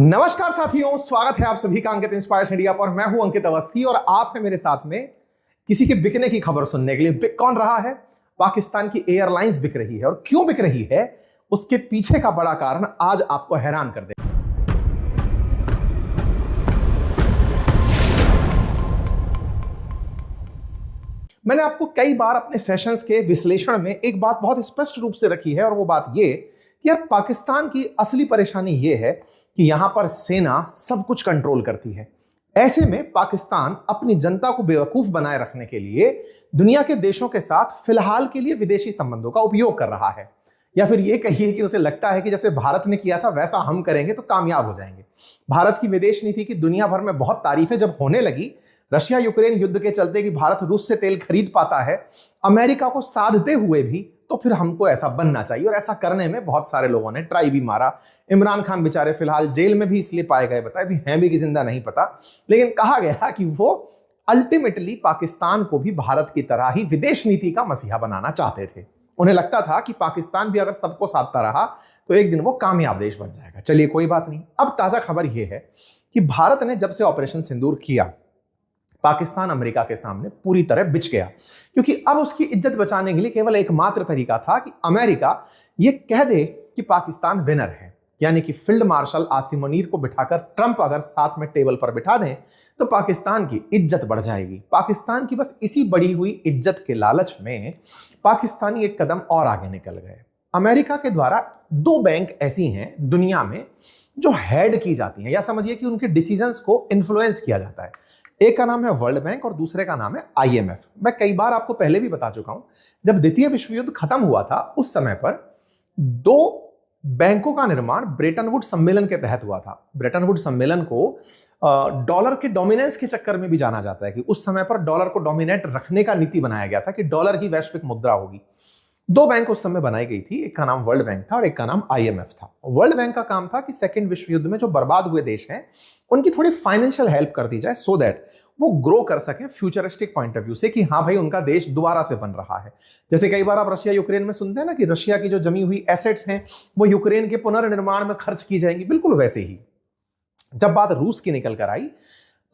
नमस्कार साथियों, स्वागत है आप सभी का अंकित इंस्पायर्स इंडिया पर। मैं हूं अंकित अवस्थी और आप हैं मेरे साथ में किसी के बिकने की खबर सुनने के लिए। बिक कौन रहा है? पाकिस्तान की एयरलाइंस बिक रही है। और क्यों बिक रही है उसके पीछे का बड़ा कारण आज आपको हैरान कर देगा। मैंने आपको कई बार अपने सेशंस के विश्लेषण में एक बात बहुत स्पष्ट रूप से रखी है और वो बात ये कि यार पाकिस्तान की असली परेशानी ये है कि यहां पर सेना सब कुछ कंट्रोल करती है। ऐसे में पाकिस्तान अपनी जनता को बेवकूफ बनाए रखने के लिए दुनिया के देशों के साथ फिलहाल के लिए विदेशी संबंधों का उपयोग कर रहा है। या फिर ये कहिए कि उसे लगता है कि जैसे भारत ने किया था वैसा हम करेंगे तो कामयाब हो जाएंगे। भारत की विदेश नीति की दुनिया भर में बहुत तारीफें जब होने लगी, रशिया यूक्रेन युद्ध के चलते कि भारत रूस से तेल खरीद पाता है, अमेरिका को साधते हुए भी, तो फिर हमको ऐसा बनना चाहिए। और ऐसा करने में बहुत सारे लोगों ने ट्राई भी मारा। इमरान खान बेचारे फिलहाल जेल में भी इसलिए पाए गए, बताए भी हैं भी कि जिंदा नहीं पता, लेकिन कहा गया कि वो अल्टीमेटली पाकिस्तान को भी भारत की तरह ही विदेश नीति का मसीहा बनाना चाहते थे। उन्हें लगता था कि पाकिस्तान भी अगर सबको साधता रहा तो एक दिन वो कामयाब देश बन जाएगा। चलिए कोई बात नहीं। अब ताजा खबर यह है कि भारत ने जब से ऑपरेशन सिंदूर किया, पाकिस्तान अमेरिका के सामने पूरी तरह बिछ गया, क्योंकि अब उसकी इज्जत बचाने के लिए केवल एकमात्र तरीका था कि अमेरिका यह कह दे कि पाकिस्तान विनर है। यानी कि फील्ड मार्शल आसिम मुनीर को बिठाकर ट्रंप अगर साथ में टेबल पर बिठा दें तो पाकिस्तान की इज्जत बढ़ जाएगी। पाकिस्तान की बस इसी बढ़ी हुई इज्जत के लालच में पाकिस्तानी एक कदम और आगे निकल गए। अमेरिका के द्वारा दो बैंक ऐसी हैं दुनिया में जो हेड की जाती हैं, या समझिए कि उनके डिसीजंस को इन्फ्लुएंस किया जाता है। एक का नाम है वर्ल्ड बैंक और दूसरे का नाम है आईएमएफ। मैं कई बार आपको पहले भी बता चुका हूं, जब द्वितीय विश्व युद्ध खत्म हुआ था उस समय पर दो बैंकों का निर्माण ब्रेटन वुड सम्मेलन के तहत हुआ था। ब्रेटन वुड सम्मेलन को डॉलर के डोमिनेंस के चक्कर में भी जाना जाता है कि उस समय पर डॉलर को डोमिनेट रखने का नीति बनाया गया था कि डॉलर ही वैश्विक मुद्रा होगी। दो बैंक उस समय बनाई गई थी, एक का नाम वर्ल्ड बैंक था और एक का नाम आईएमएफ था। वर्ल्ड बैंक का काम था कि सेकेंड विश्व युद्ध में जो बर्बाद हुए देश हैं उनकी थोड़ी फाइनेंशियल हेल्प कर दी जाए, सो दैट वो ग्रो कर सकें फ्यूचरिस्टिक पॉइंट ऑफ व्यू से, कि हाँ भाई उनका देश दोबारा से बन रहा है। जैसे कई बार आप रशिया यूक्रेन में सुनते हैं ना कि रशिया की जो जमी हुई एसेट्स हैं वो यूक्रेन के पुनर्निर्माण में खर्च की जाएंगी, बिल्कुल वैसे ही जब बात रूस की निकल कर आई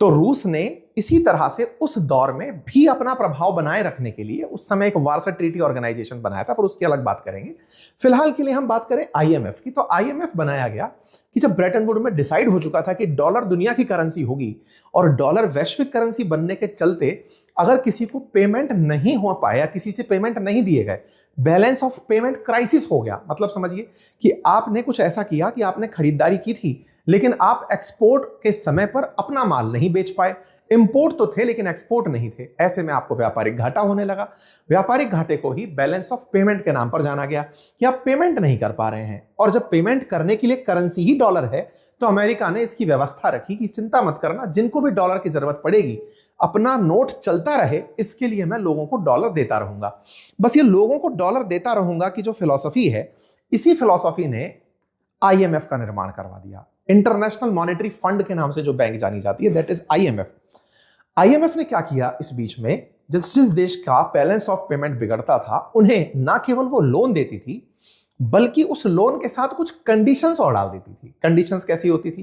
तो रूस ने इसी तरह से उस दौर में भी अपना प्रभाव बनाए रखने के लिए उस समय एक वार्सा ट्रीटी ऑर्गेनाइजेशन बनाया था, पर उसकी अलग बात करेंगे। फिलहाल के लिए हम बात करें आईएमएफ की, तो आईएमएफ बनाया गया कि जब ब्रेटन वुड में डिसाइड हो चुका था कि डॉलर दुनिया की करेंसी होगी और डॉलर वैश्विक करेंसी बनने के चलते अगर किसी को पेमेंट नहीं हो पाया, किसी से पेमेंट नहीं दिए गए, बैलेंस ऑफ पेमेंट क्राइसिस हो गया। मतलब समझिए कि आपने कुछ ऐसा किया कि आपने खरीदारी की थी लेकिन आप एक्सपोर्ट के समय पर अपना माल नहीं बेच पाए। इंपोर्ट तो थे लेकिन एक्सपोर्ट नहीं थे। ऐसे में आपको व्यापारिक घाटा होने लगा। व्यापारिक घाटे को ही बैलेंस ऑफ पेमेंट के नाम पर जाना गया कि आप पेमेंट नहीं कर पा रहे हैं, और जब पेमेंट करने के लिए करेंसी ही डॉलर है तो अमेरिका ने इसकी व्यवस्था रखी कि चिंता मत करना, जिनको भी डॉलर की जरूरत पड़ेगी अपना नोट चलता रहे, इसके लिए मैं लोगों को डॉलर देता रहूंगा। बस ये लोगों को डॉलर देता रहूंगा की जो फिलॉसफी है, इसी फिलॉसफी ने आईएमएफ का निर्माण करवा दिया। इंटरनेशनल मॉनेटरी फंड के नाम से जो बैंक जानी जाती है, दैट इज आईएमएफ। आईएमएफ ने क्या किया इस बीच में, जिस देश का बैलेंस ऑफ पेमेंट बिगड़ता था उन्हें ना केवल वो लोन देती थी बल्कि उस लोन के साथ कुछ कंडीशंस और डाल देती थी। कंडीशंस कैसी होती थी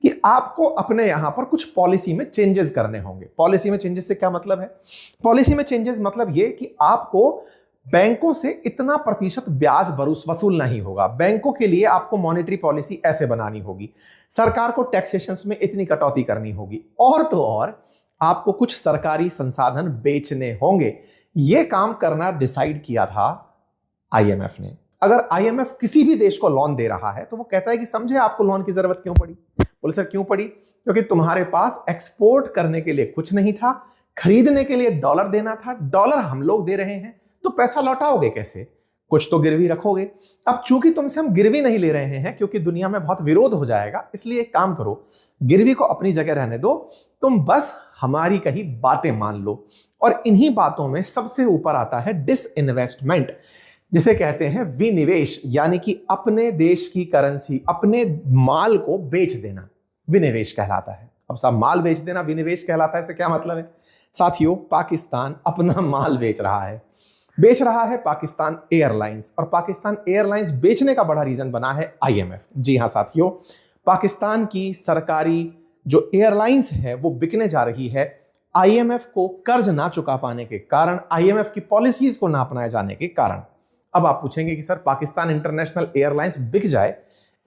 कि आपको अपने यहां पर कुछ पॉलिसी में चेंजेस करने होंगे। पॉलिसी में चेंजेस से क्या मतलब है? पॉलिसी में चेंजेस मतलब ये कि आपको बैंकों से इतना प्रतिशत ब्याज वसूल नहीं होगा। बैंकों के लिए आपको मॉनेटरी पॉलिसी ऐसे बनानी होगी। सरकार को टैक्सेशंस में इतनी कटौती करनी होगी, और तो और आपको कुछ सरकारी संसाधन बेचने होंगे। यह काम करना डिसाइड किया था आईएमएफ ने। अगर आईएमएफ किसी भी देश को लोन दे रहा है तो वो कहता है कि समझे आपको लोन की जरूरत क्यों पड़ी? बोले सर क्यों पड़ी? क्योंकि तुम्हारे पास एक्सपोर्ट करने के लिए कुछ नहीं था, खरीदने के लिए डॉलर देना था, डॉलर हम लोग दे रहे हैं, तो पैसा लौटाओगे कैसे? कुछ तो गिरवी रखोगे। अब चूंकि तुमसे हम गिरवी नहीं ले रहे हैं क्योंकि दुनिया में बहुत विरोध हो जाएगा, इसलिए एक काम करो, गिरवी को अपनी जगह रहने दो, तुम बस हमारी कही बातें मान लो। और इन्हीं बातों में सबसे ऊपर आता है डिसइन्वेस्टमेंट, जिसे कहते हैं विनिवेश, यानी कि अपने देश की करेंसी, अपने माल को बेच देना विनिवेश कहलाता है। अब साहब माल बेच देना विनिवेश कहलाता है, इससे क्या मतलब है? साथियों, पाकिस्तान अपना माल बेच रहा है पाकिस्तान एयरलाइंस, और पाकिस्तान एयरलाइंस बेचने का बड़ा रीजन बना है आईएमएफ। जी हां साथियों, पाकिस्तान की सरकारी जो एयरलाइंस है वो बिकने जा रही है आईएमएफ को कर्ज ना चुका पाने के कारण, आईएमएफ की पॉलिसीज को ना अपनाए जाने के कारण। अब आप पूछेंगे कि सर पाकिस्तान इंटरनेशनल एयरलाइंस बिक जाए,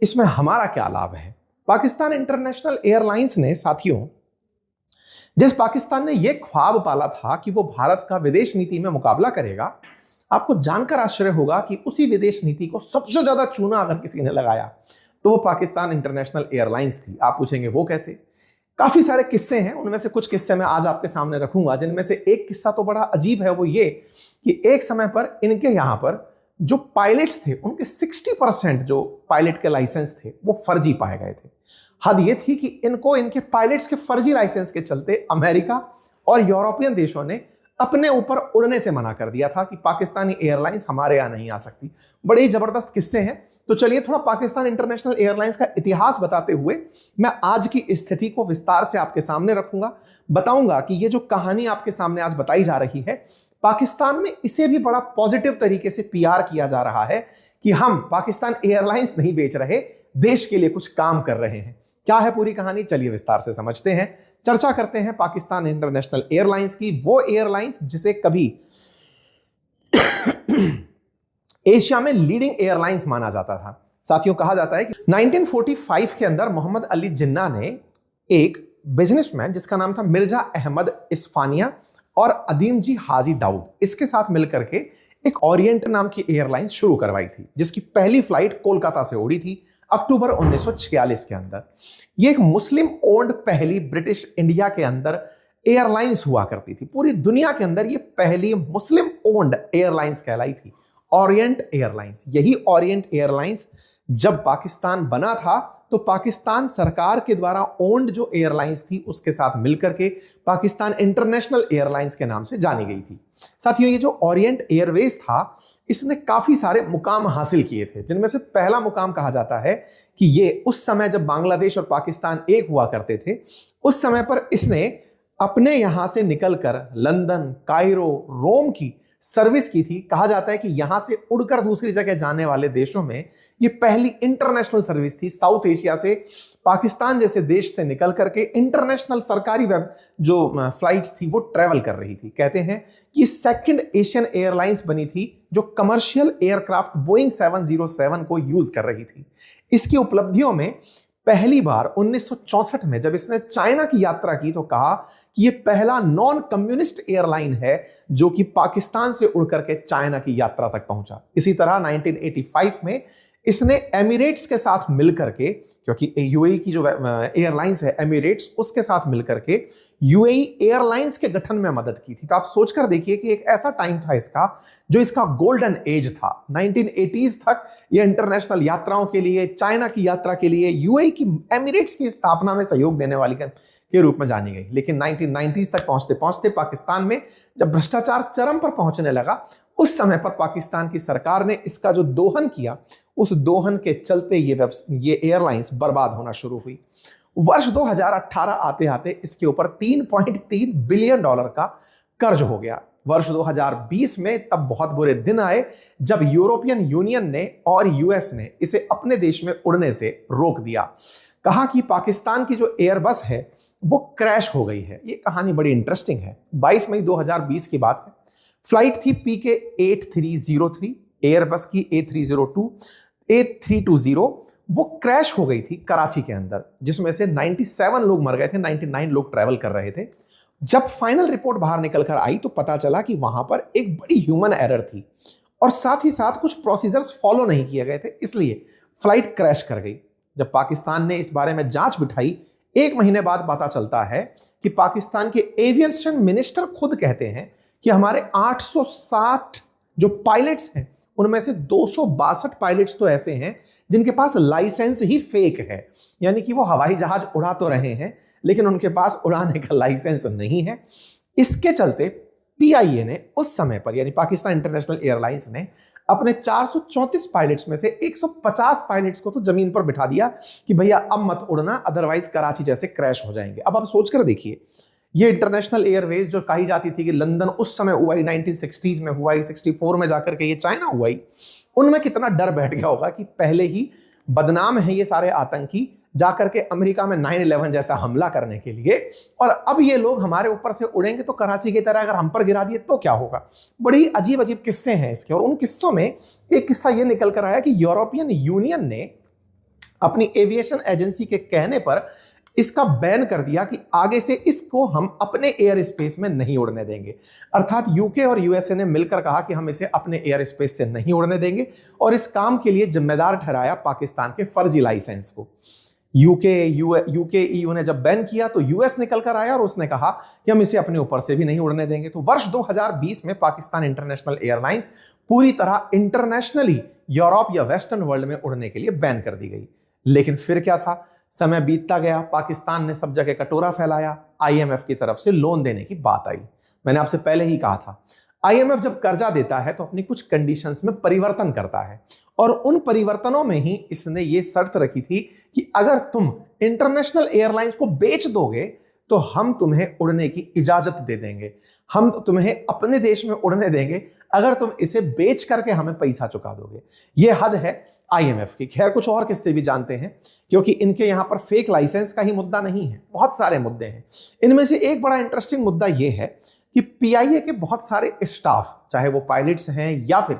इसमें हमारा क्या लाभ है? पाकिस्तान इंटरनेशनल एयरलाइंस ने साथियों, जिस पाकिस्तान ने यह ख्वाब पाला था कि वो भारत का विदेश नीति में मुकाबला करेगा, आपको जानकर आश्चर्य होगा कि उसी विदेश नीति को सबसे ज्यादा चूना अगर किसी ने लगाया तो वो पाकिस्तान इंटरनेशनल एयरलाइंस थी। आप पूछेंगे वो कैसे? काफी सारे किस्से हैं, उनमें से कुछ किस्से मैं आज आपके सामने रखूंगा, जिनमें से एक किस्सा तो बड़ा अजीब है। वो ये कि एक समय पर इनके यहां पर जो पायलट्स थे उनके 60% जो पायलट के लाइसेंस थे वो फर्जी पाए गए थे। हद ये थी कि इनको इनके पायलट्स के फर्जी लाइसेंस के चलते अमेरिका और यूरोपियन देशों ने अपने ऊपर उड़ने से मना कर दिया था कि पाकिस्तानी एयरलाइंस हमारे यहां नहीं आ सकती। बड़े ही जबरदस्त किस्से हैं। तो चलिए थोड़ा पाकिस्तान इंटरनेशनल एयरलाइंस का इतिहास बताते हुए मैं आज की स्थिति को विस्तार से आपके सामने रखूंगा। बताऊंगा कि ये जो कहानी आपके सामने आज बताई जा रही है, पाकिस्तान में इसे भी बड़ा पॉजिटिव तरीके से पीआर किया जा रहा है कि हम पाकिस्तान एयरलाइंस नहीं बेच रहे, देश के लिए कुछ काम कर रहे हैं। क्या है पूरी कहानी, चलिए विस्तार से समझते हैं। चर्चा करते हैं पाकिस्तान इंटरनेशनल एयरलाइंस की, वो एयरलाइंस जिसे कभी एशिया में लीडिंग एयरलाइंस माना जाता था। साथियों कहा जाता है कि 1945 के अंदर मोहम्मद अली जिन्ना ने एक बिजनेसमैन जिसका नाम था मिर्जा अहमद इस्फानिया और अदीम जी हाजी दाऊद, इसके साथ मिलकर के एक ओरिएंट नाम की एयरलाइंस शुरू करवाई थी, जिसकी पहली फ्लाइट कोलकाता से उड़ी थी अक्टूबर 1946 के अंदर। यह एक मुस्लिम ओन्ड पहली ब्रिटिश इंडिया के अंदर एयरलाइंस हुआ करती थी। पूरी दुनिया के अंदर यह पहली मुस्लिम ओन्ड एयरलाइंस कहलाई थी, ओरिएंट एयरलाइंस। यही ओरिएंट एयरलाइंस जब पाकिस्तान बना था तो पाकिस्तान सरकार के द्वारा ओन्ड जो एयरलाइंस थी उसके साथ मिलकर के पाकिस्तान इंटरनेशनल एयरलाइंस के नाम से जानी गई थी। साथियों ये जो ओरिएंट एयरवेज था इसने काफी सारे मुकाम हासिल किए थे, जिनमें से पहला मुकाम कहा जाता है कि ये उस समय जब बांग्लादेश और पाकिस्तान एक हुआ करते थे उस समय पर इसने अपने यहां से निकलकर लंदन, कायरो, रोम की सर्विस की थी। कहा जाता है कि यहां से उड़कर दूसरी जगह जाने वाले देशों में ये पहली इंटरनेशनल सर्विस थी। साउथ एशिया से पाकिस्तान जैसे देश से निकल करके इंटरनेशनल सरकारी वेब जो फ्लाइट्स थी वो ट्रेवल कर रही थी। कहते हैं कि सेकंड एशियन एयरलाइंस बनी थी जो कमर्शियल एयरक्राफ्ट बोइंग 707 को यूज कर रही थी। इसकी उपलब्धियों में पहली बार 1964 में जब इसने चाइना की यात्रा की तो कहा कि यह पहला नॉन कम्युनिस्ट एयरलाइन है जो कि पाकिस्तान से उड़कर के चाइना की यात्रा तक पहुंचा। इसी तरह 1985 में इसने एमिरेट्स के साथ मिलकर के, क्योंकि यूएई की जो एयरलाइंस है एमिरेट्स, उसके साथ मिलकर के यूएई एयरलाइंस के गठन में मदद की थी। तो आप सोचकर देखिए कि एक ऐसा टाइम था इसका जो इसका गोल्डन एज था। 1980s तक ये इंटरनेशनल यात्राओं के लिए, चाइना की यात्रा के लिए यूएई की एमिरेट्स की स्थापना में सहयोग देने वाली के रूप में जानी गई। लेकिन 1990s तक पहुंचते पहुंचते पाकिस्तान में जब भ्रष्टाचार चरम पर पहुंचने लगा उस समय पर पाकिस्तान की सरकार ने इसका जो दोहन किया, उस दोहन के चलते ये एयरलाइंस बर्बाद होना शुरू हुई। वर्ष 2018 आते आते इसके ऊपर $3.3 बिलियन का कर्ज हो गया। वर्ष 2020 में तब बहुत बुरे दिन आए जब यूरोपियन यूनियन ने और यूएस ने इसे अपने देश में उड़ने से रोक दिया। कहा कि पाकिस्तान की जो एयरबस है वो क्रैश हो गई है। ये कहानी बड़ी इंटरेस्टिंग है। 22 मई 2020 की बात है। फ्लाइट थी PK 8303, एयरबस की A320, वो क्रैश हो गई थी कराची के अंदर, जिसमें से 97 लोग मर गए थे, 99 लोग ट्रैवल कर रहे थे। जब फाइनल रिपोर्ट बाहर निकल कर आई तो पता चला कि वहां पर एक बड़ी ह्यूमन एरर थी और साथ ही साथ कुछ प्रोसीजर्स फॉलो नहीं किए गए थे, इसलिए फ्लाइट क्रैश कर गई। जब पाकिस्तान ने इस बारे में जांच बिठाई, 1 महीने बाद पता चलता है कि पाकिस्तान के एविएशन मिनिस्टर खुद कहते हैं कि हमारे 860 जो पायलट्स हैं उनमें से 262 पायलट्स तो ऐसे हैं जिनके पास लाइसेंस ही फेक है, यानी कि वो हवाई जहाज उड़ा तो रहे हैं लेकिन उनके पास उड़ाने का लाइसेंस नहीं है। इसके चलते PIA ने उस समय पर, यानी पाकिस्तान इंटरनेशनल एयरलाइंस ने अपने 434 पायलट्स में से 150 पायलट्स को तो जमीन पर बिठा दिया कि भैया अब मत उड़ना, अदरवाइज कराची जैसे क्रैश हो जाएंगे। अब आप सोचकर देखिए, ये इंटरनेशनल एयरवेज जो कही जाती थी कि लंदन उस समय हुआ ही, 1960s में हुआ ही, 64 में जाकर के ये चाइना हुआ ही, उनमें कितना डर बैठ गया होगा कि पहले ही बदनाम है ये सारे आतंकी, जाकर के अमेरिका में 9/11 जैसा हमला करने के लिए, और अब ये लोग हमारे ऊपर से उड़ेंगे तो कराची की तरह अगर हम पर गिरा दिए तो क्या होगा। बड़ी अजीब अजीब किस्से हैं इसके, और उन किस्सों में एक किस्सा ये निकल कर आया कि यूरोपियन यूनियन ने अपनी एविएशन एजेंसी के कहने पर इसका बैन कर दिया कि आगे से इसको हम अपने एयर स्पेस में नहीं उड़ने देंगे। अर्थात यूके और यूएसए ने मिलकर कहा कि हम इसे अपने एयर स्पेस से नहीं उड़ने देंगे, और इस काम के लिए जिम्मेदार ठहराया पाकिस्तान के फर्जी लाइसेंस को। यूके ईयू ने जब बैन किया तो यूएस निकल कर आया और उसने कहा कि हम इसे अपने ऊपर से भी नहीं उड़ने देंगे। तो वर्ष 2020 में पाकिस्तान इंटरनेशनल एयरलाइंस पूरी तरह इंटरनेशनली यूरोप या वेस्टर्न वर्ल्ड में उड़ने के लिए बैन कर दी गई। लेकिन फिर क्या था, समय बीतता गया, पाकिस्तान ने सब जगह कटोरा फैलाया, आईएमएफ की तरफ से लोन देने की बात आई। मैंने आपसे पहले ही कहा था, आईएमएफ जब कर्जा देता है तो अपनी कुछ कंडीशंस में परिवर्तन करता है, और उन परिवर्तनों में ही इसने ये शर्त रखी थी कि अगर तुम इंटरनेशनल एयरलाइंस को बेच दोगे तो हम तुम्हें उड़ने की इजाजत दे देंगे, हम तुम्हें अपने देश में उड़ने देंगे अगर तुम इसे बेच करके हमें पैसा चुका दोगे। यह हद है आईएमएफ की। खैर, कुछ और किस्से भी जानते हैं, क्योंकि इनके यहां पर फेक लाइसेंस का ही मुद्दा नहीं है, बहुत सारे मुद्दे हैं। इनमें से एक बड़ा इंटरेस्टिंग मुद्दा यह है कि पीआईए के बहुत सारे स्टाफ, चाहे वो पायलट्स हैं या फिर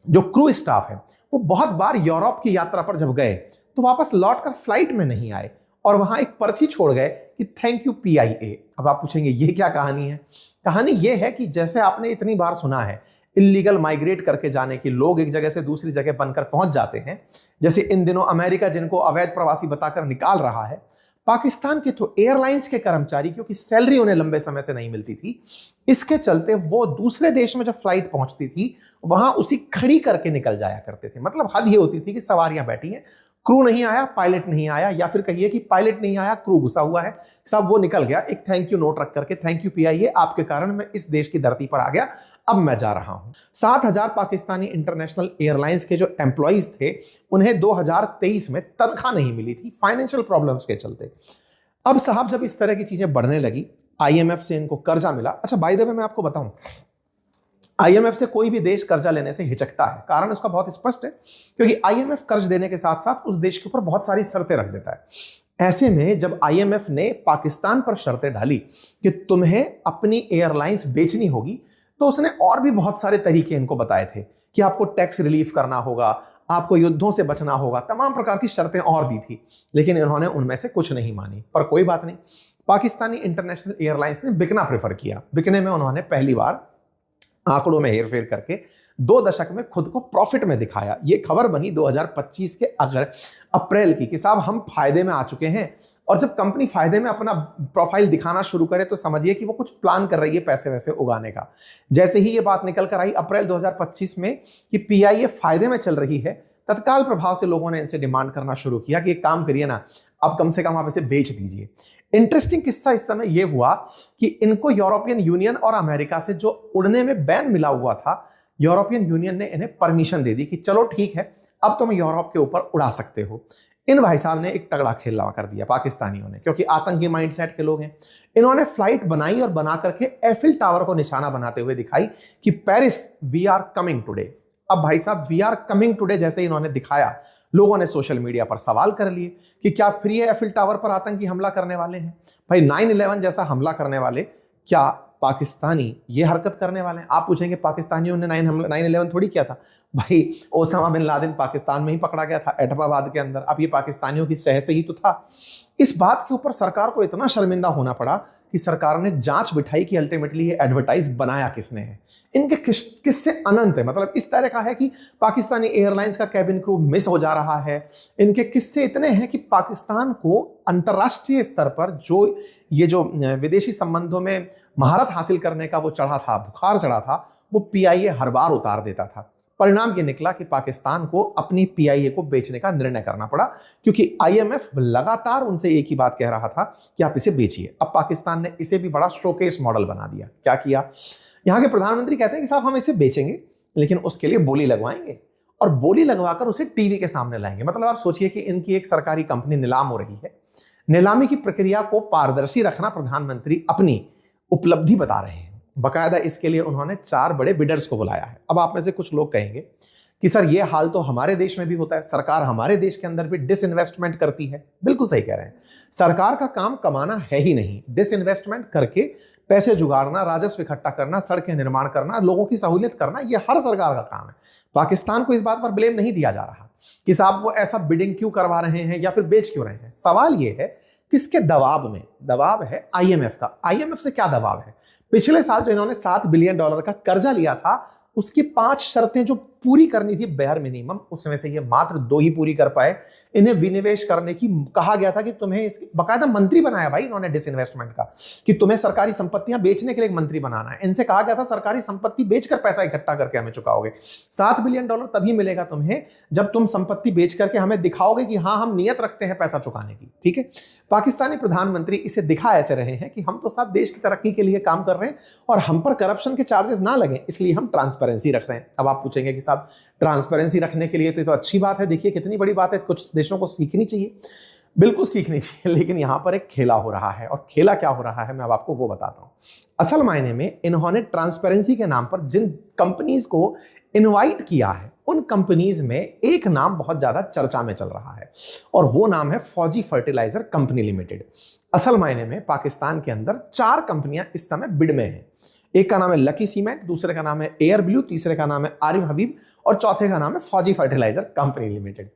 जो क्रू स्टाफ है, वो बहुत बार यूरोप की यात्रा पर जब गए तो वापस लौटकर फ्लाइट में नहीं आए और वहां एक पर्ची छोड़ गए कि थैंक यू पीआईए। अब आप पूछेंगे ये क्या कहानी है। कहानी ये है कि जैसे आपने इतनी बार सुना है इलीगल माइग्रेट करके जाने की, लोग एक जगह से दूसरी जगह बनकर पहुंच जाते हैं, जैसे इन दिनों अमेरिका जिनको अवैध प्रवासी बताकर निकाल रहा है, पाकिस्तान के तो एयरलाइंस के कर्मचारी, क्योंकि सैलरी उन्हें लंबे समय से नहीं मिलती थी, इसके चलते वो दूसरे देश में जब फ्लाइट पहुंचती थी वहां उसी खड़ी करके निकल जाया करते थे। मतलब हद ये होती थी कि सवारियां बैठी हैं, क्रू नहीं आया, पायलट नहीं आया, या फिर कहिए कि पायलट नहीं आया, क्रू घुसा हुआ है, सब वो निकल गया, एक थैंक यू नोट रख करके, थैंक यू पीआईए, आपके कारण मैं इस देश की धरती पर आ गया, अब मैं जा रहा हूं। 7,000 पाकिस्तानी इंटरनेशनल एयरलाइंस के जो एम्प्लॉइज थे उन्हें 2023 में तनख्वाह नहीं मिली थी फाइनेंशियल प्रॉब्लम्स के चलते। अब साहब जब इस तरह की चीजें बढ़ने लगी, आईएमएफ से इनको कर्जा मिला। अच्छा, बाय द वे मैं आपको बताऊं, आईएमएफ से कोई भी देश कर्जा लेने से हिचकता है, कारण उसका बहुत स्पष्ट है, क्योंकि आईएमएफ कर्ज देने के साथ साथ उस देश के ऊपर बहुत सारी शर्तें रख देता है। ऐसे में जब आईएमएफ ने पाकिस्तान पर शर्तें डाली कि तुम्हें अपनी एयरलाइंस बेचनी होगी, तो उसने और भी बहुत सारे तरीके इनको बताए थे कि आपको टैक्स रिलीफ करना होगा, आपको युद्धों से बचना होगा, तमाम प्रकार की शर्तें और दी थी, लेकिन इन्होंने उनमें से कुछ नहीं मानी। पर कोई बात नहीं, पाकिस्तानी इंटरनेशनल एयरलाइंस ने बिकना प्रेफर किया। बिकने में उन्होंने पहली बार आंकड़ों में हेरफेर करके 2 दशक में खुद को प्रॉफिट में दिखाया। ये खबर बनी 2025 के अप्रैल की कि साहब हम फायदे में आ चुके हैं। और जब कंपनी फायदे में अपना प्रोफाइल दिखाना शुरू करे तो समझिए कि वो कुछ प्लान कर रही है पैसे वैसे उगाने का। जैसे ही ये बात निकल कर आई अप्रैल 2025 में कि पीआईए फायदे में चल रही है, तत्काल प्रभाव से लोगों ने इनसे डिमांड करना शुरू किया कि एक काम करिए ना, अब कम से कम आप इसे बेच दीजिए। इंटरेस्टिंग किस्सा इस समय यह हुआ कि इनको यूरोपियन यूनियन और अमेरिका से जो उड़ने में बैन मिला हुआ था, यूरोपियन यूनियन ने इन्हें परमिशन दे दी कि चलो ठीक है, अब तुम यूरोप के ऊपर उड़ा सकते हो। इन भाई साहब ने एक तगड़ा खेल लगा कर दिया पाकिस्तानियों ने, क्योंकि आतंकी माइंडसेट के लोग हैं। इन्होंने फ्लाइट बनाई और बना करके एफिल टावर को निशाना बनाते हुए दिखाई कि Paris we are coming today. अब भाई साहब वी आर कमिंग टुडे जैसे इन्होंने दिखाया, लोगों ने सोशल मीडिया पर सवाल कर लिए कि क्या फिर ये एफिल टावर पर आतंकी हमला करने वाले हैं? भाई 9/11 जैसा हमला करने वाले क्या पाकिस्तानी ये हरकत करने वाले हैं? आप पूछेंगे पाकिस्तानियों ने 9/11 थोड़ी किया था भाई, ओसामा बिन लादेन पाकिस्तान में ही पकड़ा गया था, एटमाबाद के अंदर। अब ये पाकिस्तानियों की शह से ही तो था। इस बात के ऊपर सरकार को इतना शर्मिंदा होना पड़ा कि सरकार ने जांच बिठाई कि अल्टीमेटली ये एडवर्टाइज बनाया किसने है। इनके किससे अनंत है, मतलब इस तरह का है कि पाकिस्तानी एयरलाइंस का कैबिन क्रू मिस हो जा रहा है। इनके किस्से इतने हैं कि पाकिस्तान को अंतर्राष्ट्रीय स्तर पर जो विदेशी संबंधों में महारत हासिल करने का वो चढ़ा था, बुखार चढ़ा था, वो पीआईए हर बार उतार देता था। परिणाम ये निकला कि पाकिस्तान को अपनी पीआईए को बेचने का निर्णय करना पड़ा, क्योंकि आईएमएफ लगातार उनसे एक ही बात कह रहा था कि आप इसे बेचिए। अब पाकिस्तान ने इसे भी बड़ा शोकेस मॉडल बना दिया। क्या किया, यहाँ के प्रधानमंत्री कहते हैं कि साहब हम इसे बेचेंगे, लेकिन उसके लिए बोली लगवाएंगे और बोली लगवाकर उसे टीवी के सामने लाएंगे। मतलब आप सोचिए कि इनकी एक सरकारी कंपनी नीलाम हो रही है, नीलामी की प्रक्रिया को पारदर्शी रखना प्रधानमंत्री अपनी उपलब्धि बता रहे हैं। बकायदा इसके लिए उन्होंने 4 बड़े बिडर्स को बुलाया है। अब आप में से कुछ लोग कहेंगे कि सर ये हाल तो हमारे देश में भी होता है, सरकार हमारे देश के अंदर भी डिसइन्वेस्टमेंट करती है। बिल्कुल सही कह रहे हैं, सरकार का काम कमाना है ही नहीं, डिसइन्वेस्टमेंट करके पैसे जुगाड़ना, राजस्व इकट्ठा करना, सड़कें निर्माण करना, लोगों की सहूलियत करना, ये हर सरकार का काम है। पाकिस्तान को इस बात पर ब्लेम नहीं दिया जा रहा कि साहब वो ऐसा बिडिंग क्यों करवा रहे हैं या फिर बेच क्यों रहे हैं। सवाल ये है किसके दबाव में? दबाव है आईएमएफ का। आईएमएफ से क्या दबाव है? पिछले साल जो इन्होंने $7 बिलियन का कर्जा लिया था, उसकी 5 शर्तें जो पूरी करनी थी बेयर मिनिमम, उसमें से ये मात्र 2 ही पूरी कर पाए। इन्हें विनिवेश करने की कहा गया था कि तुम्हें इसकी बाकायदा मंत्री बनाया भाई इन्होंने डिसइन्वेस्टमेंट का, कि तुम्हें सरकारी संपत्तियां बेचने के लिए एक मंत्री बनाना है। इनसे कहा गया था सरकारी संपत्ति बेचकर पैसा इकट्ठा करके हमें चुकाओगे। $7 बिलियन तभी मिलेगा तुम्हें जब तुम संपत्ति बेच करके हमें दिखाओगे कि हाँ हम नियत रखते हैं पैसा चुकाने की। ठीक है, पाकिस्तानी प्रधानमंत्री इसे दिखा ऐसे रहे हैं कि हम तो साहब देश की तरक्की के लिए काम कर रहे हैं और हम पर करप्शन के चार्जेस ना लगे, इसलिए हम ट्रांसपेरेंसी रख रहे हैं। अब आप पूछेंगे कि साहब ट्रांसपेरेंसी रखने के लिए तो अच्छी बात है, देखिए कितनी बड़ी बात है, कुछ देशों को सीखनी चाहिए। बिल्कुल सीखनी चाहिए, लेकिन यहां पर एक खेला हो रहा है, और खेला क्या हो रहा है मैं अब आपको वो बताता हूं। असल मायने में इन्होंने ट्रांसपेरेंसी के नाम पर जिन कंपनीज को इनवाइट किया है, उन कंपनीज में एक नाम बहुत ज्यादा चर्चा में चल रहा है, और वो नाम है फौजी फर्टिलाइजर कंपनी लिमिटेड। असल मायने में पाकिस्तान के अंदर 4 कंपनियां इस समय बिड में हैं। एक का नाम है लकी सीमेंट, दूसरे का नाम है एयर ब्लू, तीसरे का नाम है आरिफ हबीब, और चौथे का नाम है फौजी फर्टिलाइजर कंपनी लिमिटेड।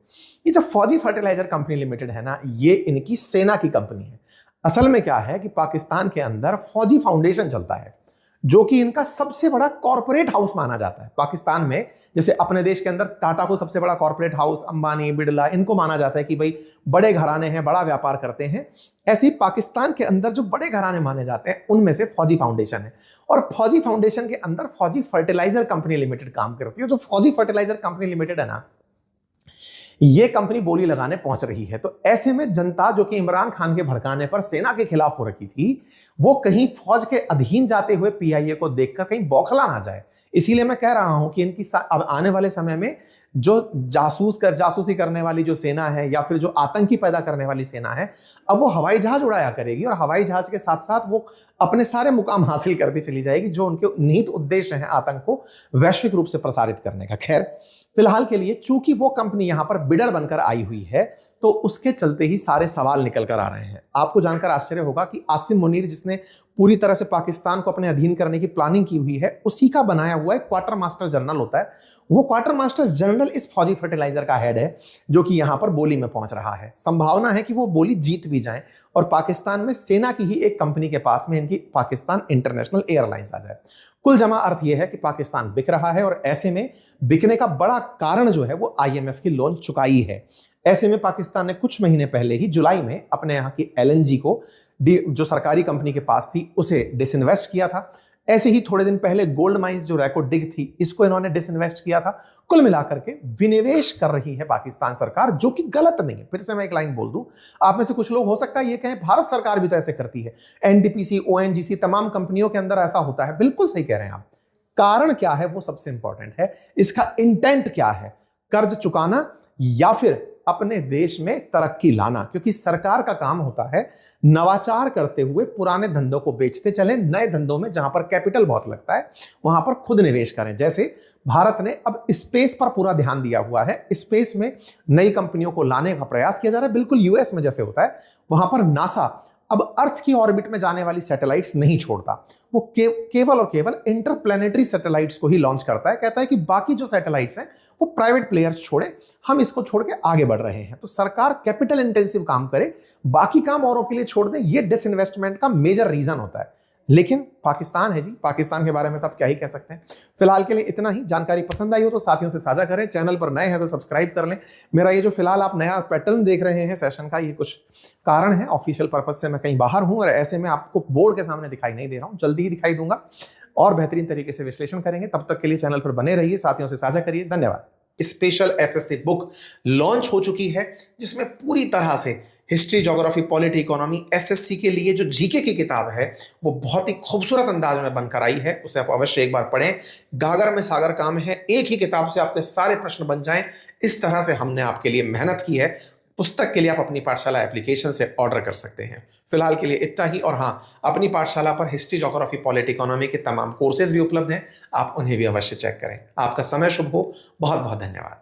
ये जो फौजी फर्टिलाइजर कंपनी लिमिटेड है ना, ये इनकी सेना की कंपनी है। असल में क्या है कि पाकिस्तान के अंदर फौजी फाउंडेशन चलता है, जो कि इनका सबसे बड़ा कॉर्पोरेट हाउस माना जाता है। पाकिस्तान में जैसे अपने देश के अंदर टाटा को सबसे बड़ा कॉर्पोरेट हाउस, अंबानी, बिड़ला, इनको माना जाता है कि भाई बड़े घराने हैं, बड़ा व्यापार करते हैं। ऐसे ही पाकिस्तान के अंदर जो बड़े घराने माने जाते हैं उनमें से फौजी फाउंडेशन है, और फौजी फाउंडेशन के अंदर फौजी फर्टिलाइजर कंपनी लिमिटेड काम करती है। जो फौजी फर्टिलाइजर कंपनी लिमिटेड है ना, ये कंपनी बोली लगाने पहुंच रही है। तो ऐसे में जनता जो कि इमरान खान के भड़काने पर सेना के खिलाफ हो रखी थी, वो कहीं फौज के अधीन जाते हुए पीआईए को देखकर कहीं बौखला ना जाए। इसीलिए मैं कह रहा हूं कि इनकी अब आने वाले समय में जो जासूसी करने वाली जो सेना है, या फिर जो आतंकी पैदा करने वाली सेना है, अब वो हवाई जहाज उड़ाया करेगी, और हवाई जहाज के साथ साथ वो अपने सारे मुकाम हासिल करती चली जाएगी जो उनके निहित उद्देश्य हैं आतंक को वैश्विक रूप से प्रसारित करने का। खैर, फिलहाल के लिए चूंकि वो कंपनी यहां पर बिडर बनकर आई हुई है, तो उसके चलते ही सारे सवाल निकल कर आ रहे हैं। आपको जानकर आश्चर्य होगा कि आसिम मुनीर, जिसने पूरी तरह से पाकिस्तान को अपने अधीन करने की प्लानिंग की हुई है, उसी का बनाया हुआ एक क्वार्टर मास्टर जनरल होता है। वो क्वार्टर मास्टर जनरल इस फौजी फर्टिलाइजर का हेड है, जो कि यहां पर बोली में पहुंच रहा है। संभावना है कि वो बोली जीत भी जाए और पाकिस्तान में सेना की ही एक कंपनी के पास में इनकी पाकिस्तान इंटरनेशनल एयरलाइंस आ जाए। कुल जमा अर्थ यह है कि पाकिस्तान बिक रहा है, और ऐसे में बिकने का बड़ा कारण जो है वो आईएमएफ की लोन चुकाई है। ऐसे में पाकिस्तान ने कुछ महीने पहले ही जुलाई में अपने यहाँ की एलएनजी को, जो सरकारी कंपनी के पास थी, उसे डिसइन्वेस्ट किया था। ऐसे ही थोड़े दिन पहले गोल्ड माइंस जो रैको डिग थी, इसको इन्होंने डिसइन्वेस्ट किया था। कुल मिलाकर के विनिवेश कर रही है पाकिस्तान सरकार, जो कि गलत नहीं है। फिर से मैं एक लाइन बोल दूं, आप में से कुछ लोग हो सकता है ये कहें भारत सरकार भी तो ऐसे करती है, एनटीपीसी, ओएनजीसी, तमाम कंपनियों के अंदर ऐसा होता है। बिल्कुल सही कह रहे हैं आप। कारण क्या है वो सबसे इंपॉर्टेंट है, इसका इंटेंट क्या है, कर्ज चुकाना या फिर अपने देश में तरक्की लाना। क्योंकि सरकार का काम होता है नवाचार करते हुए पुराने धंधों को बेचते चले, नए धंधों में जहां पर कैपिटल बहुत लगता है वहां पर खुद निवेश करें। जैसे भारत ने अब स्पेस पर पूरा ध्यान दिया हुआ है, स्पेस में नई कंपनियों को लाने का प्रयास किया जा रहा है, बिल्कुल यूएस में जैसे होता है। वहां पर नासा अब अर्थ की ऑर्बिट में जाने वाली सैटेलाइट्स नहीं छोड़ता, वो केवल और केवल इंटरप्लैनेटरी सैटेलाइट्स को ही लॉन्च करता है। कहता है कि बाकी जो सैटेलाइट्स हैं वो प्राइवेट प्लेयर्स छोड़े, हम इसको छोड़ के आगे बढ़ रहे हैं। तो सरकार कैपिटल इंटेंसिव काम करे, बाकी काम औरों के लिए छोड़ दें, ये डिसइन्वेस्टमेंट का मेजर रीजन होता है। लेकिन पाकिस्तान है जी, पाकिस्तान के बारे में तो आप क्या ही कह सकते हैं। फिलहाल के लिए इतना ही। जानकारी पसंद आई हो तो साथियों से साझा करें, चैनल पर नए हैं तो सब्सक्राइब कर लें। मेरा ये जो फिलहाल आप नया पैटर्न देख रहे हैं सेशन का, ये कुछ कारण है, ऑफिशियल पर्पज से मैं कहीं बाहर हूं और ऐसे में आपको बोर्ड के सामने दिखाई नहीं दे रहा हूं, जल्दी ही दिखाई दूंगा और बेहतरीन तरीके से विश्लेषण करेंगे। तब तक के लिए चैनल पर बने रहिए, साथियों से साझा करिए। धन्यवाद। स्पेशल एसएससी बुक लॉन्च हो चुकी है, जिसमें पूरी तरह से history, geography, polity, economy, SSC के लिए जो जीके की किताब है वो बहुत ही खूबसूरत अंदाज में बनकर आई है। उसे आप अवश्य एक बार पढ़ें। गागर में सागर काम है, एक ही किताब से आपके सारे प्रश्न बन जाएं, इस तरह से हमने आपके लिए मेहनत की है। पुस्तक के लिए आप अपनी पाठशाला एप्लीकेशन से ऑर्डर कर सकते हैं। फिलहाल के लिए इतना ही। और हाँ, अपनी पाठशाला पर हिस्ट्री, ज्योग्राफी, पॉलिटी, इकोनॉमी के तमाम कोर्सेज भी उपलब्ध हैं। आप उन्हें भी अवश्य चेक करें। आपका समय शुभ हो। बहुत बहुत धन्यवाद।